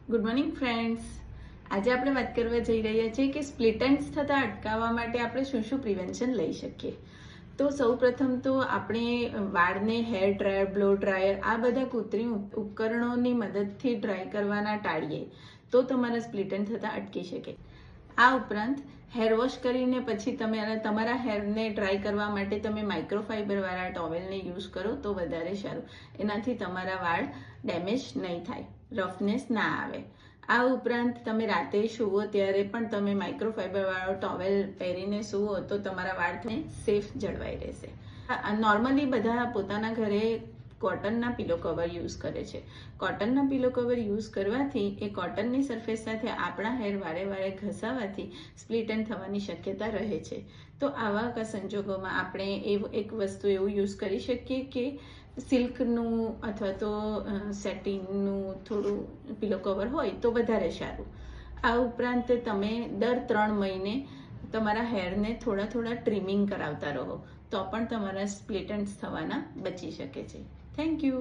Good morning friends. આજે આપણે વાત કરવા જઈ રહ્યા છીએ કે સ્પ્લિટ એન્ડ્સ થતા અટકાવવા માટે આપણે શું શું પ્રિવેન્શન લઈ શકીએ. તો સૌ પ્રથમ તો આપણે વાળને હેર ડ્રાયર, બ્લો ડ્રાયર આ બધા કૃત્રિમ ઉપકરણોની મદદથી ડ્રાય કરવાના ટાળીએ તો તમારા સ્પ્લિટ એન્ડ થતા અટકી શકે. આ ઉપરાંત હેર વોશ કરીને પછી તમે તમારા હેરને ડ્રાય કરવા માટે તમે માઇક્રોફાઈબરવાળા ટોવેલને યુઝ કરો તો વધારે સારું. એનાથી તમારા વાળ ડેમેજ નહીં થાય, રફનેસ ના આવે. આ ઉપરાંત તમે રાતે સૂવો ત્યારે પણ તમે માઇક્રોફાઈબરવાળો ટોવેલ પહેરીને સૂવો તો તમારા વાળને સેફ જળવાઈ રહેશે. નોર્મલી બધા પોતાના ઘરે કોટનના પિલો કવર યુઝ કરે છે. કોટનના પિલો કવર યુઝ કરવાથી એ કોટનની સરફેસ સાથે આપણા હેર વારે વારે ઘસાવાથી સ્પ્લિટ એન્ડ થવાની શક્યતા રહે છે. તો આવા સંજોગોમાં આપણે એક વસ્તુ એવું યુઝ કરી શકીએ કે સિલ્કનું અથવા તો સેટિનનું થોડું પિલો કવર હોય તો વધારે સારું. આ ઉપરાંત તમે દર 3 મહિને તમારા હેરને થોડા ટ્રીમિંગ કરાવતા રહો તો પણ તમારા સ્પ્લિટ એન્ડ્સ થવાના બચી શકે છે. Thank you.